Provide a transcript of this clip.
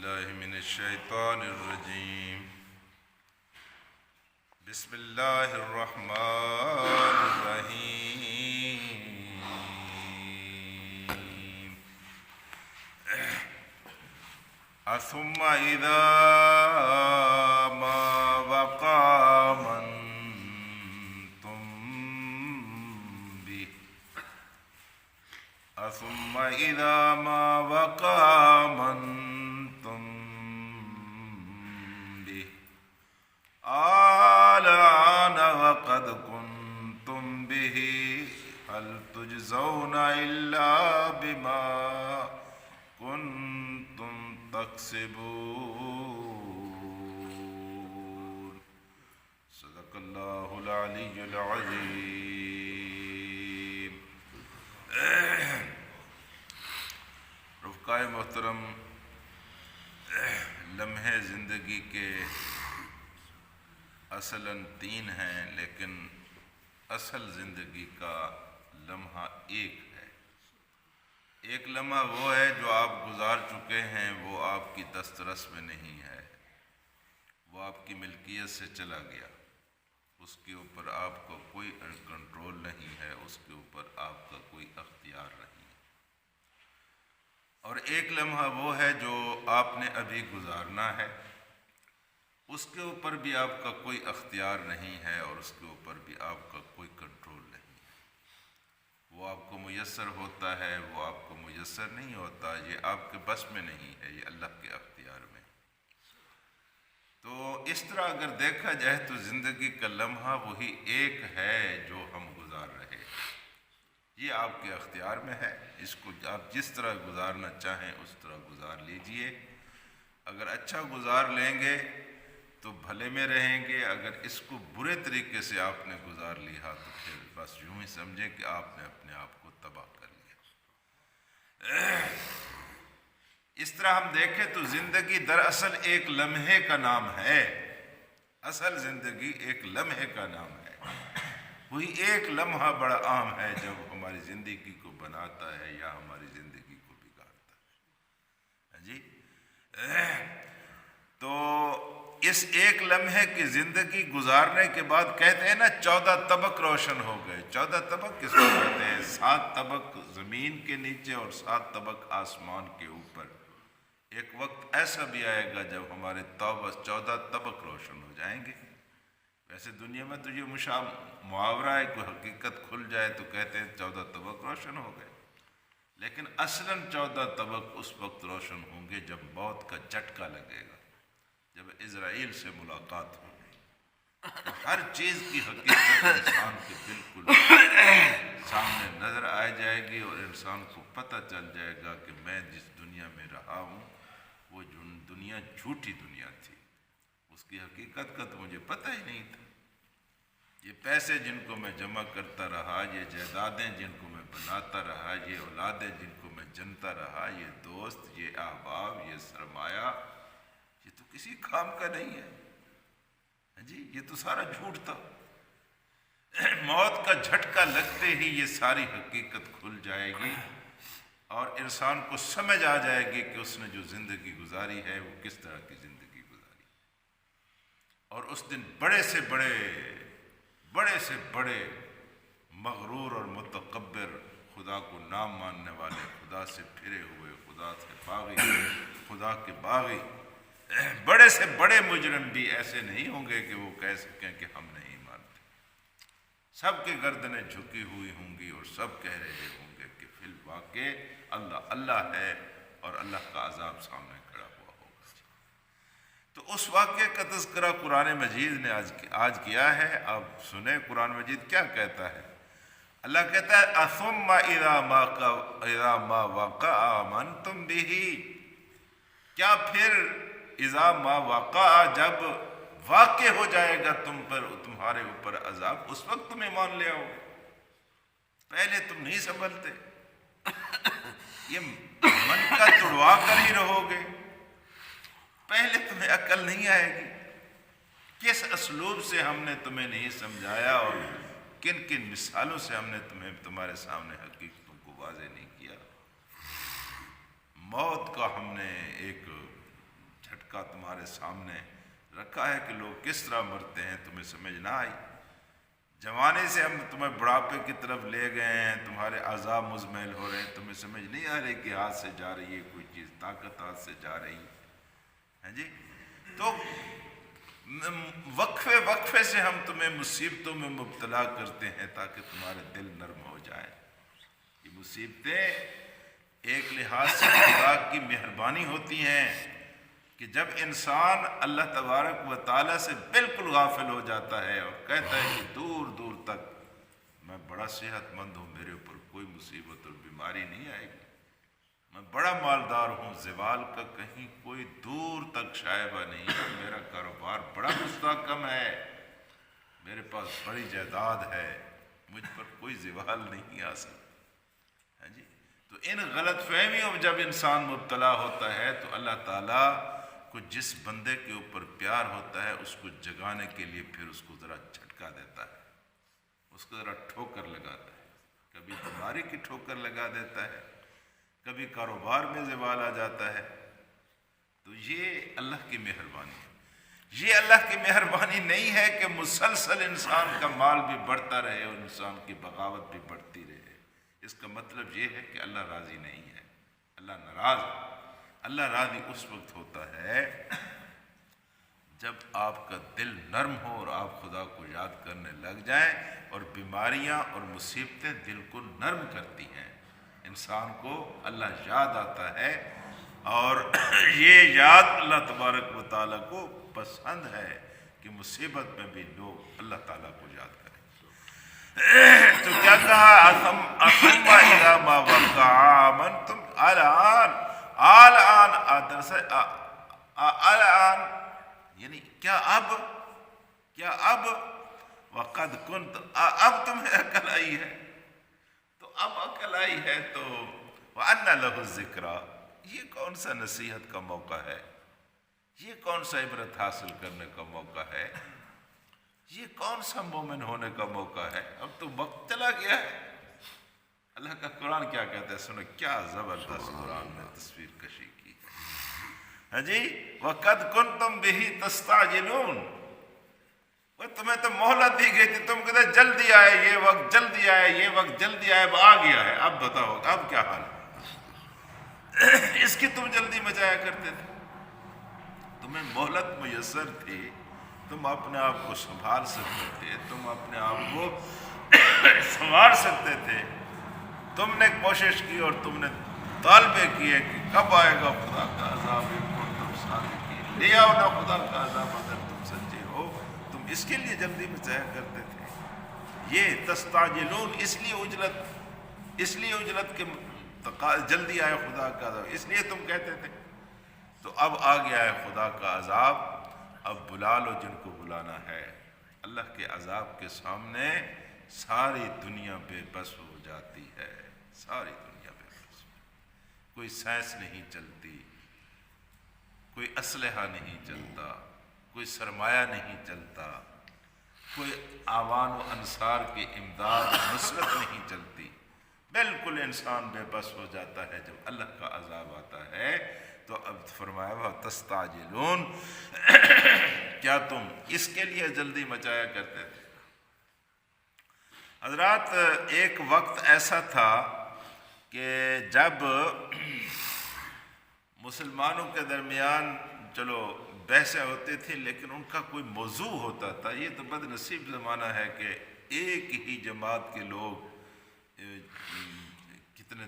بالله من الشيطان الرجيم. بسم الله الرحمن الرحيم. ثم إذا ما وقع آمنتم به ثم إذا ما وقع آمنتم به الآن وقد كنتم به هل تجزون إلا بما كنتم تكسبون. صدق الله العلي العظيم. رفقائے محترم، لمحے زندگی کے اصلاً 3 ہیں، لیکن اصل زندگی کا لمحہ ایک ہے. ایک لمحہ وہ ہے جو آپ گزار چکے ہیں، وہ آپ کی دسترس میں نہیں ہے، وہ آپ کی ملکیت سے چلا گیا، اس کے اوپر آپ کو کوئی کنٹرول نہیں ہے، اس کے اوپر آپ کا کوئی اختیار نہیں. اور ایک لمحہ وہ ہے جو آپ نے ابھی گزارنا ہے، اس کے اوپر بھی آپ کا کوئی اختیار نہیں ہے اور اس کے اوپر بھی آپ کا کوئی کنٹرول نہیں ہے. وہ آپ کو میسر ہوتا ہے، وہ آپ کو میسر نہیں ہوتا، یہ آپ کے بس میں نہیں ہے، یہ اللہ کے اختیار میں. تو اس طرح اگر دیکھا جائے تو زندگی کا لمحہ وہی ایک ہے جو ہم گزار رہے ہیں. یہ آپ کے اختیار میں ہے، اس کو آپ جس طرح گزارنا چاہیں اس طرح گزار لیجئے. اگر اچھا گزار لیں گے تو بھلے میں رہیں گے، اگر اس کو برے طریقے سے آپ نے گزار لیا تو پھر بس یوں ہی سمجھیں کہ آپ نے اپنے آپ کو تباہ کر لیا. اس طرح ہم دیکھیں تو زندگی دراصل ایک لمحے کا نام ہے. اصل زندگی ایک لمحے کا نام ہے. وہی ایک لمحہ بڑا اہم ہے جب ہماری زندگی کو بناتا ہے یا ہماری زندگی کو بگاڑتا ہے. جی تو اس ایک لمحے کی زندگی گزارنے کے بعد کہتے ہیں نا 14 طبق روشن ہو گئے. 14 طبق کس کو کہتے ہیں؟ 7 طبق زمین کے نیچے اور 7 طبق آسمان کے اوپر. ایک وقت ایسا بھی آئے گا جب ہمارے 14 طبق روشن ہو جائیں گے. ویسے دنیا میں تو یہ محاورہ ہے، کوئی حقیقت کھل جائے تو کہتے ہیں 14 طبق روشن ہو گئے، لیکن اصلاً 14 طبق اس وقت روشن ہوں گے جب موت کا جھٹکا لگے گا، جب اسرائیل سے ملاقات ہوگی. تو ہر چیز کی حقیقت انسان کے بالکل سامنے نظر آ جائے گی اور انسان کو پتہ چل جائے گا کہ میں جس دنیا میں رہا ہوں وہ دنیا جھوٹی دنیا تھی، اس کی حقیقت کا تو مجھے پتہ ہی نہیں تھا. یہ پیسے جن کو میں جمع کرتا رہا، یہ جائیدادیں جن کو میں بناتا رہا، یہ اولادیں جن کو میں جنتا رہا، یہ دوست، یہ احباب، یہ سرمایہ، یہ تو کسی کام کا نہیں ہے. جی یہ تو سارا جھوٹ تھا. موت کا جھٹکا لگتے ہی یہ ساری حقیقت کھل جائے گی اور انسان کو سمجھ آ جائے گی کہ اس نے جو زندگی گزاری ہے وہ کس طرح کی زندگی گزاری. اور اس دن بڑے سے بڑے مغرور اور متکبر، خدا کو نام ماننے والے، خدا سے پھرے ہوئے، خدا سے باغی، خدا کے باغی، بڑے سے بڑے مجرم بھی ایسے نہیں ہوں گے کہ وہ کہہ سکیں کہ ہم نہیں مانتے. سب کی گردنیں جھکی ہوئی ہوں گی اور سب کہہ رہے ہوں گے کہ فی الواقع اللہ اللہ ہے اور اللہ کا عذاب سامنے کھڑا ہوا ہوگا. تو اس واقعے کا تذکرہ قرآن مجید نے آج کیا ہے. آپ سنیں قرآن مجید کیا کہتا ہے. اللہ کہتا ہے ثم اذا ما وقع آمنتم به، کیا پھر اذا ما وقع، جب واقع ہو جائے گا تمہارے اوپر عذاب، اس وقت تم ایمان لے آؤ گے. پہلے تم نہیں سنبھلتے، یہ من کا توڑوا کر ہی رہو گے. پہلے تمہیں عقل نہیں آئے گی. کس اسلوب سے ہم نے تمہیں نہیں سمجھایا اور کن کن مثالوں سے ہم نے تمہارے سامنے حقیقتوں کو واضح نہیں کیا. موت کا ہم نے ایک جھٹکا تمہارے سامنے رکھا ہے کہ لوگ کس طرح مرتے ہیں، تمہیں سمجھ نہ آئی۔ جوانی سے ہم تمہیں بڑھاپے کی طرف لے گئے ہیں، تمہارے اعضاء مزمحل ہو رہے ہیں، تمہیں سمجھ نہیں آ رہی کہ ہاتھ سے جا رہی ہے کوئی چیز، طاقت ہاتھ سے جا رہی ہے جی۔ تو وقفے وقفے سے ہم تمہیں مصیبتوں میں مبتلا کرتے ہیں تاکہ تمہارے دل نرم ہو جائیں۔ یہ مصیبتیں ایک لحاظ سے خدا کی مہربانی ہوتی ہیں کہ جب انسان اللہ تبارک و تعالیٰ سے بالکل غافل ہو جاتا ہے اور کہتا ہے کہ دور دور تک میں بڑا صحت مند ہوں، میرے اوپر کوئی مصیبت اور بیماری نہیں آئے گی، میں بڑا مالدار ہوں، زوال کا کہیں کوئی دور تک شائبہ نہیں ہے، میرا کاروبار بڑا مستحکم ہے، میرے پاس بڑی جائیداد ہے، مجھ پر کوئی زوال نہیں آ سکتا ہے جی۔ تو ان غلط فہمیوں میں جب انسان مبتلا ہوتا ہے تو اللہ تعالیٰ کو جس بندے کے اوپر پیار ہوتا ہے اس کو جگانے کے لیے پھر اس کو ذرا جھٹکا دیتا ہے، اس کو ذرا ٹھوکر لگاتا ہے، کبھی بیماری کی ٹھوکر لگا دیتا ہے، کبھی کاروبار میں زوال آ جاتا ہے۔ تو یہ اللہ کی مہربانی ہے۔ یہ اللہ کی مہربانی نہیں ہے کہ مسلسل انسان کا مال بھی بڑھتا رہے اور انسان کی بغاوت بھی بڑھتی رہے۔ اس کا مطلب یہ ہے کہ اللہ راضی نہیں ہے، اللہ ناراض ہے۔ اللہ راضی اس وقت ہوتا ہے جب آپ کا دل نرم ہو اور آپ خدا کو یاد کرنے لگ جائیں، اور بیماریاں اور مصیبتیں دل کو نرم کرتی ہیں، انسان کو اللہ یاد آتا ہے، اور یہ یاد اللہ تبارک و تعالیٰ کو پسند ہے کہ مصیبت میں بھی لوگ اللہ تعالیٰ کو یاد کریں۔ تو کیا کہا، اثم اذا ما وقع آمنتم الآن الآن یعنی کیا اب وقد کنت، اب تمہیں عقل آئی ہے، تو اب عقل آئی ہے تو وَأَنَّ لَهُ الذِّكْرَىٰ، یہ کون سا نصیحت کا موقع ہے، یہ کون سا عبرت حاصل کرنے کا موقع ہے، یہ کون سا مومن ہونے کا موقع ہے، اب تو وقت چلا گیا ہے۔ اللہ کا قرآن کیا کہتا ہے، سنو کیا زبردست قرآن میں تصویر کشی کی ہے جی۔ وَقَدْ كُنْتُمْ بِهِ تَسْتَعْجِلُونَ، وہ تمہیں تو مہلت دی گئی تھی، تم کہتے جلدی آئے، یہ وقت جلدی آئے، یہ وقت جلدی آئے، اب آ گیا ہے، اب بتاؤ اب کیا حال ہے۔ اس کی تم جلدی مچایا کرتے تھے، تمہیں مہلت میسر تھی، تم اپنے آپ کو سنبھال سکتے تھے، تم اپنے آپ کو سنوار سکتے تھے، تم نے کوشش کی اور تم نے طالبے کیے کہ کب آئے گا خدا کا عذاب، تم صادقین، لے آؤ نا خدا کا عذاب اگر تم سچے ہو۔ تم اس کے لیے جلدی مچایا کرتے تھے۔ یہ تستعجلون، اس لیے اجلت کے جلدی آئے خدا کا عذاب، اس لیے تم کہتے تھے۔ تو اب آ گیا ہے خدا کا عذاب، اب بلا لو جن کو بلانا ہے۔ اللہ کے عذاب کے سامنے ساری دنیا بے بس ہو جاتی ہے، ساری دنیا بے بس، کوئی سائنس نہیں چلتی، کوئی اسلحہ نہیں چلتا، کوئی سرمایہ نہیں چلتا، کوئی اعوان و انصار کی امداد نصرت نہیں چلتی، بالکل انسان بے بس ہو جاتا ہے جب اللہ کا عذاب آتا ہے۔ تو اب فرمایا وہ تستعجلون، کیا تم اس کے لیے جلدی مچایا کرتے تھے؟ حضرات ایک وقت ایسا تھا کہ جب مسلمانوں کے درمیان چلو بحثیں ہوتی تھی لیکن ان کا کوئی موضوع ہوتا تھا۔ یہ تو بد نصیب زمانہ ہے کہ ایک ہی جماعت کے لوگ کتنے